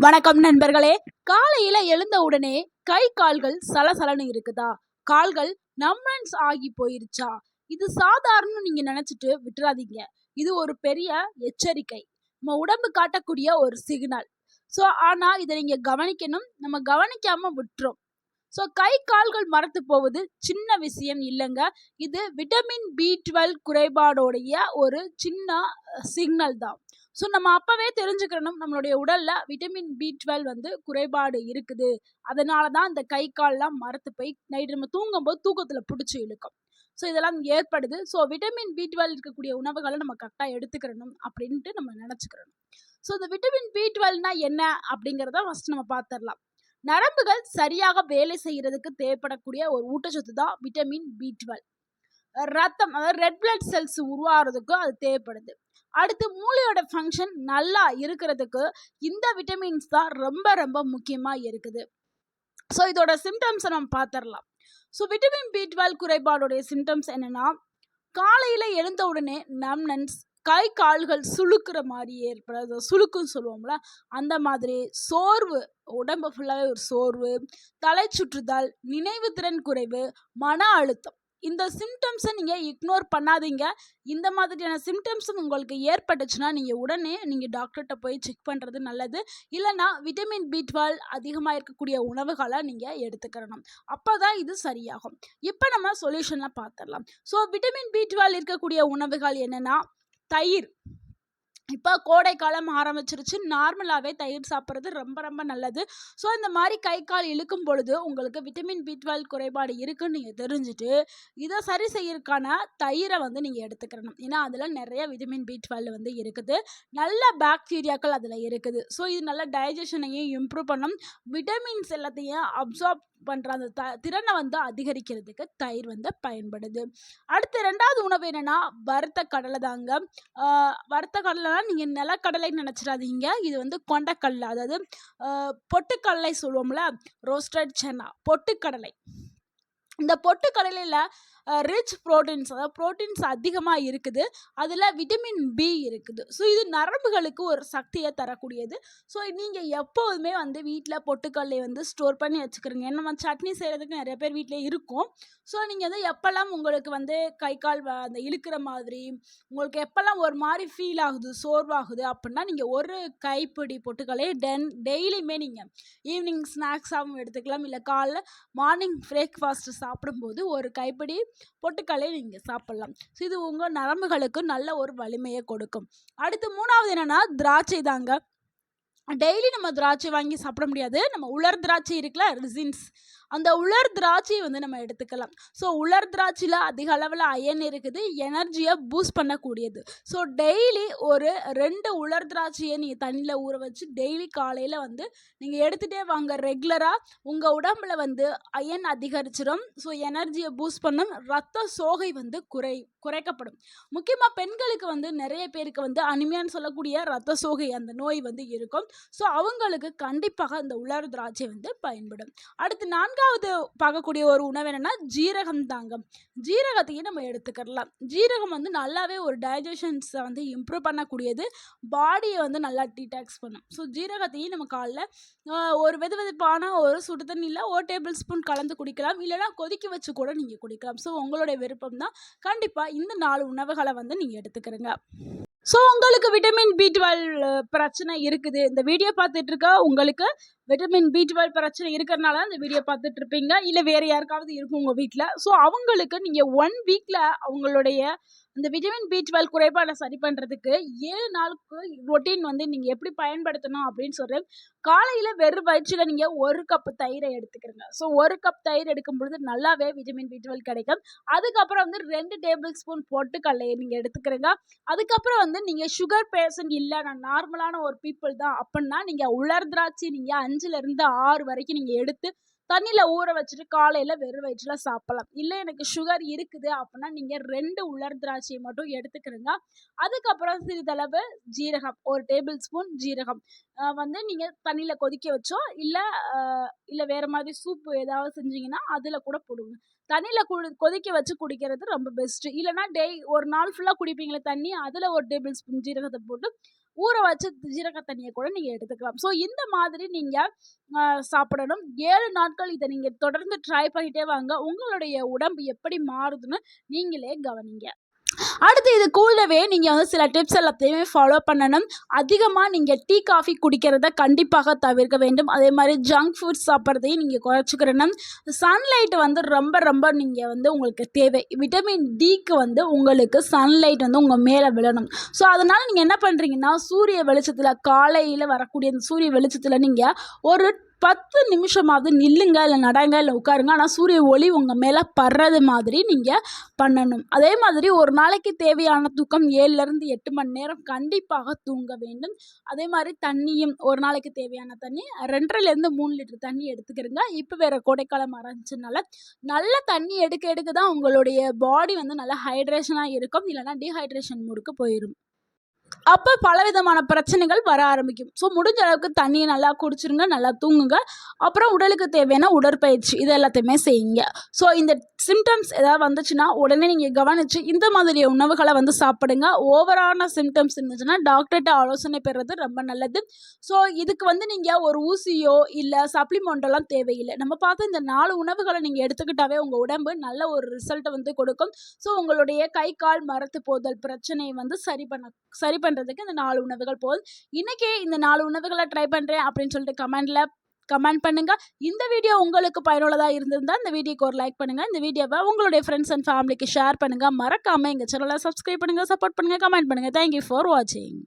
வணக்கம் நண்பர்களே. காலையில எழுந்த உடனே கை கால்கள் சலசலன்னு இருக்குதா? கால்கள் நம்பன்ஸ் ஆகி போயிருச்சா? இது சாதாரண நீங்க நினைச்சிட்டு விட்டுறாதீங்க. இது ஒரு பெரிய எச்சரிக்கை. நம்ம உடம்பு காட்டக்கூடிய ஒரு சிக்னல். ஆனா இதை நீங்க கவனிக்கணும். நம்ம கவனிக்காம விட்டுறோம். கை கால்கள் மரத்து போவது சின்ன விஷயம் இல்லைங்க. இது விட்டமின் B12 குறைபாடோடைய ஒரு சின்ன சிக்னல் தான். நம்ம அப்பவே தெரிஞ்சுக்கணும் நம்மளுடைய உடல்ல விட்டமின் B12 வந்து குறைபாடு இருக்குது. அதனால தான் இந்த கை கால்லாம் மரத்து போய் நைட்டு நம்ம தூங்கும்போது தூக்கத்துல பிடிச்சி இழுக்கும். இதெல்லாம் ஏற்படுது. விட்டமின் B12 இருக்கக்கூடிய உணவுகளை நம்ம கரெக்டாக எடுத்துக்கிறணும் அப்படின்ட்டு நம்ம நினச்சிக்கிறணும். இந்த விட்டமின் B12னா என்ன அப்படிங்கிறத ஃபர்ஸ்ட் நம்ம பார்த்துடலாம். நரம்புகள் சரியாக வேலை செய்யறதுக்கு தேவைப்படக்கூடிய ஒரு ஊட்டச்சத்து தான் விட்டமின் B12. ரத்தம், அதாவது ரெட் பிளட் செல்ஸ் உருவாகிறதுக்கு அது தேவைப்படுது. அடுத்து மூளையோட ஃபங்க்ஷன் நல்லா இருக்கிறதுக்கு இந்த விட்டமின்ஸ் தான் ரொம்ப ரொம்ப முக்கியமா இருக்குது. இதோட சிம்டம்ஸை நம்ம பார்த்துடலாம். விட்டமின் B12 குறைபாடுடைய சிம்டம்ஸ் என்னன்னா, காலையில எழுந்த உடனே நம்னன்ஸ், கை கால்கள் சுளுக்குற மாதிரி ஏற்படுறது, சுளுக்குன்னு சொல்லுவோம்ல அந்த மாதிரி, சோர்வு, உடம்பு ஃபுல்லாகவே ஒரு சோர்வு, தலை சுற்றுதல், நினைவு திறன் குறைவு, மன அழுத்தம். இந்த சிம்டம்ஸை நீங்கள் இக்னோர் பண்ணாதீங்க. இந்த மாதிரியான சிம்டம்ஸ் உங்களுக்கு ஏற்பட்டுச்சுன்னா உடனே நீங்கள் டாக்டர்கிட்ட போய் செக் பண்ணுறது நல்லது. இல்லைனா விட்டமின் B12 அதிகமாக இருக்கக்கூடிய உணவுகளை நீங்கள் எடுத்துக்கிறணும். அப்போ தான் இது சரியாகும். இப்போ நம்ம சொல்யூஷன்லாம் பார்த்துடலாம். விட்டமின் B12 இருக்கக்கூடிய உணவுகள் என்னென்னா, தயிர். இப்போ கோடை காலம் ஆரம்பிச்சிருச்சு. நார்மலாகவே தயிர் சாப்பிட்றது ரொம்ப ரொம்ப நல்லது. இந்த மாதிரி கை கால் இழுக்கும் பொழுது உங்களுக்கு விட்டமின் B12 குறைபாடு இருக்குன்னு நீங்கள் தெரிஞ்சுட்டு இதை சரி செய்யறதுக்கான தயிரை வந்து நீங்கள் எடுத்துக்கிறணும். ஏன்னா அதில் நிறைய விட்டமின் B12 வந்து இருக்குது. நல்ல பாக்டீரியாக்கள் அதில் இருக்குது. இது நல்ல டைஜஷனையும் இம்ப்ரூவ் பண்ணும். விட்டமின்ஸ் எல்லாத்தையும் அப்சார்ப் பண்ணுற அந்த திறனை வந்து அதிகரிக்கிறதுக்கு தயிர் வந்து பயன்படுது. அடுத்து ரெண்டாவது உணவு என்னன்னா, வறுத்த கடலை தாங்க. வறுத்த கடலைனா நீங்கள் நிலக்கடலை நினச்சிடாதீங்க. இது வந்து கொண்டக்கடலை, அதாவது பொட்டுக்கடலை சொல்லுவோம்ல, ரோஸ்டட் சன்னா, பொட்டுக்கடலை. இந்த பொட்டுக்கடலையில் ரிச் ப்ரோட்டீன்ஸ், அதாவது ப்ரோட்டீன்ஸ் அதிகமாக இருக்குது. அதில் விட்டமின் B இருக்குது. இது நரம்புகளுக்கு ஒரு சக்தியை தரக்கூடியது. நீங்கள் எப்போதுமே வந்து வீட்டில் பொட்டுக்கடலை வந்து ஸ்டோர் பண்ணி வச்சுக்கிறீங்க. நம்ம சட்னி செய்கிறதுக்கு நிறைய பேர் வீட்டில் இருக்கும். நீங்கள் வந்து எப்போல்லாம் உங்களுக்கு வந்து கை கால் அந்த இழுக்கிற மாதிரி, உங்களுக்கு எப்போல்லாம் ஒரு மாதிரி ஃபீல் ஆகுது, சோர்வாகுது அப்படின்னா நீங்கள் ஒரு கைப்பிடி பொட்டுக்கடலையை டெய்லியுமே நீங்கள் ஈவினிங் ஸ்நாக்ஸாகவும் எடுத்துக்கலாம். இல்லை காலைல மார்னிங் பிரேக்ஃபாஸ்ட்டு சாப்பிடும்போது ஒரு கைப்பிடி பொட்டுக்கடலை நீங்கள் சாப்பிடலாம். இது உங்கள் நரம்புகளுக்கு நல்ல ஒரு வலிமையை கொடுக்கும். அடுத்து மூணாவது என்னன்னா, திராட்சை தாங்க. டெய்லி நம்ம திராட்சை வாங்கி சாப்பிட முடியாது. நம்ம உலர் திராட்சை இருக்குல்ல, ரிசின்ஸ், அந்த உலர் திராட்சையை வந்து நம்ம எடுத்துக்கலாம். உலர் திராட்சையில் அதிக அளவில் அயன் இருக்குது. எனர்ஜியை பூஸ்ட் பண்ணக்கூடியது. டெய்லி ஒரு 2 உலர் திராட்சையை நீங்கள் தண்ணியில் ஊற வச்சு டெய்லி காலையில் வந்து நீங்கள் எடுத்துகிட்டே வாங்க. ரெகுலராக உங்கள் உடம்புல வந்து அயன் அதிகரிச்சிடும். எனர்ஜியை பூஸ்ட் பண்ணும். ரத்த சோகை வந்து குறைக்கப்படும். முக்கியமாக பெண்களுக்கு வந்து நிறைய பேருக்கு வந்து அனிமியான்னு சொல்லக்கூடிய ரத்த சோகை அந்த நோய் வந்து இருக்கும். அவங்களுக்கு கண்டிப்பாக இந்த உலர் திராட்சை வந்து பயன்படும். அடுத்து 4வது பார்க்கக்கூடிய ஒரு உணவு என்னன்னா, ஜீரகம் தாங்க. ஜீரகத்தையும் நம்ம எடுத்துக்கலாம். ஜீரகம் வந்து நல்லாவே ஒரு டைஜஷன்ஸை வந்து இம்ப்ரூவ் பண்ணக்கூடியது. பாடியை வந்து நல்லா டீடாக்ஸ் பண்ணும். ஜீரகத்தையும் நம்ம காலைல ஒரு வெதுவெதுப்பான ஒரு சுடு தண்ணியில் 1 டேபிள் ஸ்பூன் கலந்து குடிக்கலாம். இல்லைனா கொதிக்க வச்சு கூட நீங்கள் குடிக்கலாம். உங்களுடைய விருப்பம் தான். கண்டிப்பாக இந்த 4 உணவுகளை வந்து நீங்கள் எடுத்துக்கிறங்க. உங்களுக்கு விட்டமின் B12 பிரச்சனை இருக்குது. இந்த வீடியோ பார்த்துட்டு இருக்க உங்களுக்கு விட்டமின் B12 பிரச்சனை இருக்கிறனால இந்த வீடியோ பார்த்துட்டு இருப்பீங்க. இல்லை வேறு யாருக்காவது இருக்கும் உங்கள் வீட்டில். அவங்களுக்கு நீங்கள் 1 வீக்கில் அவங்களுடைய இந்த விட்டமின் B12 குறைபாடை சரி பண்ணுறதுக்கு 7 நாளுக்கு ரொட்டீன் வந்து நீங்கள் எப்படி பயன்படுத்தணும் அப்படின்னு சொல்கிறேன். காலையில் வெறும் வயிற்றில் நீங்கள் 1 கப் தயிரை எடுத்துக்கிறங்க. 1 கப் தயிர் எடுக்கும் பொழுது நல்லாவே விட்டமின் B12 கிடைக்கும். அதுக்கப்புறம் வந்து 2 டேபிள் ஸ்பூன் பொட்டுக்கடலையை நீங்கள் எடுத்துக்கிறங்க. அதுக்கப்புறம் வந்து நீங்கள் சுகர் பேஷண்ட் இல்லை, நான் நார்மலான ஒரு பீப்புள் தான் அப்படின்னா நீங்கள் உலர் திராட்சை நீங்கள் 5லேருந்து 6 வரைக்கும் நீங்கள் எடுத்து தண்ணியில் ஊற வச்சுட்டு காலையில் வெறும் வயிற்றில் சாப்பிடலாம். இல்லை எனக்கு சுகர் இருக்குது அப்படின்னா நீங்கள் 2 உலர் திராட்சையை மட்டும் எடுத்துக்கிறங்க. அதுக்கப்புறம் சிறிதளவு ஜீரகம், 1 டேபிள் ஸ்பூன் ஜீரகம் வந்து நீங்கள் தண்ணியில் கொதிக்க வச்சோ இல்லை வேறு மாதிரி சூப்பு ஏதாவது செஞ்சிங்கன்னா அதில் கூட போடுங்க. தண்ணியில் கொதிக்க வச்சு குடிக்கிறது ரொம்ப பெஸ்ட்டு. இல்லைனா ஒரு நாள் ஃபுல்லாக குடிப்பீங்களே தண்ணி, அதில் 1 டேபிள் ஸ்பூன் ஜீரகத்தை போட்டு ஊற வச்சு ஜீரக தண்ணியை கூட நீங்கள் எடுத்துக்கலாம். ஸோ இந்த மாதிரி நீங்கள் சாப்பிடணும். 7 நாட்கள் இதை நீங்கள் தொடர்ந்து ட்ரை பண்ணிகிட்டே வாங்க. உங்களுடைய உடம்பு எப்படி மாறுதுன்னு நீங்களே கவனிங்க. அடுத்து இது கூடவே நீங்கள் வந்து சில டிப்ஸ் எல்லாத்தையுமே ஃபாலோ பண்ணணும். அதிகமாக நீங்கள் டீ காஃபி குடிக்கிறத கண்டிப்பாக தவிர்க்க வேண்டும். அதே மாதிரி ஜங்க் ஃபுட்ஸ் சாப்பிட்றதையும் நீங்கள் குறைச்சிக்கிறணும். சன்லைட் வந்து ரொம்ப ரொம்ப நீங்கள் வந்து உங்களுக்கு தேவை. விட்டமின் டிக்கு வந்து உங்களுக்கு சன்லைட் வந்து உங்கள் மேலே விழணும். ஸோ அதனால் நீங்கள் என்ன பண்ணுறீங்கன்னா, சூரிய வெளிச்சத்தில் காலையில் வரக்கூடிய அந்த சூரிய வெளிச்சத்தில் நீங்கள் ஒரு 10 நிமிஷமாவது நில்லுங்க, இல்லை நடங்க, இல்லை உட்காருங்க. ஆனால் சூரிய ஒளி உங்கள் மேலே படுறது மாதிரி நீங்கள் பண்ணணும். அதே மாதிரி ஒரு நாளைக்கு தேவையான தூக்கம் 7லேருந்து 8 மணி நேரம் கண்டிப்பாக தூங்க வேண்டும். அதே மாதிரி தண்ணியும் ஒரு நாளைக்கு தேவையான தண்ணி 2.5லேருந்து 3 லிட்டர் தண்ணி எடுத்துக்கிறங்க. இப்போ வேறு கோடைக்காலம் ஆரம்பிச்சதுனால நல்ல தண்ணி எடுக்க தான் உங்களுடைய பாடி வந்து நல்லா ஹைட்ரேஷனாக இருக்கும். இல்லைனா டீஹைட்ரேஷன் மூடுக்கு போயிடும். அப்போ பலவிதமான பிரச்சனைகள் வர ஆரம்பிக்கும். ஸோ முடிஞ்ச அளவுக்கு தண்ணியை நல்லா குடிச்சிருங்க, நல்லா தூங்குங்க. அப்புறம் உடலுக்கு தேவையான உடற்பயிற்சி இது எல்லாத்தையுமே செய்யுங்க. ஸோ இந்த சிம்டம்ஸ் ஏதாவது வந்துச்சுன்னா உடனே நீங்கள் கவனித்து இந்த மாதிரி உணவுகளை வந்து சாப்பிடுங்க. ஓவரான சிம்டம்ஸ் இருந்துச்சுன்னா டாக்டர்கிட்ட ஆலோசனை பெறுறது ரொம்ப நல்லது. ஸோ இதுக்கு வந்து நீங்கள் ஒரு ஊசியோ இல்லை சப்ளிமெண்டெல்லாம் தேவையில்லை. நம்ம பார்த்து இந்த 4 உணவுகளை நீங்கள் எடுத்துக்கிட்டாவே உங்கள் உடம்பு நல்ல ஒரு ரிசல்ட்டை வந்து கொடுக்கும். ஸோ உங்களுடைய கை கால் மரத்து போதல் பிரச்சனையை வந்து சரி பண்ணுறதுக்கு இந்த 4 உணவுகள் போதும். இன்றைக்கி இந்த 4 உணவுகளை ட்ரை பண்ணுறேன் அப்படின்னு சொல்லிட்டு கமெண்ட் பண்ணுங்க. இந்த வீடியோ உங்களுக்கு பயனுள்ளதாக இருந்திருந்தால் இந்த வீடியோக்கு ஒரு லைக் பண்ணுங்கள். இந்த வீடியோவை உங்களுடைய ஃப்ரெண்ட்ஸ் அண்ட் ஃபேமிலிக்கு ஷேர் பண்ணுங்கள். மறக்காமல் எங்கள் சேனலை சப்ஸ்கிரைப் பண்ணுங்கள், சப்போர்ட் பண்ணுங்கள், கமெண்ட் பண்ணுங்கள். தேங்க்யூ ஃபார் வாட்சிங்.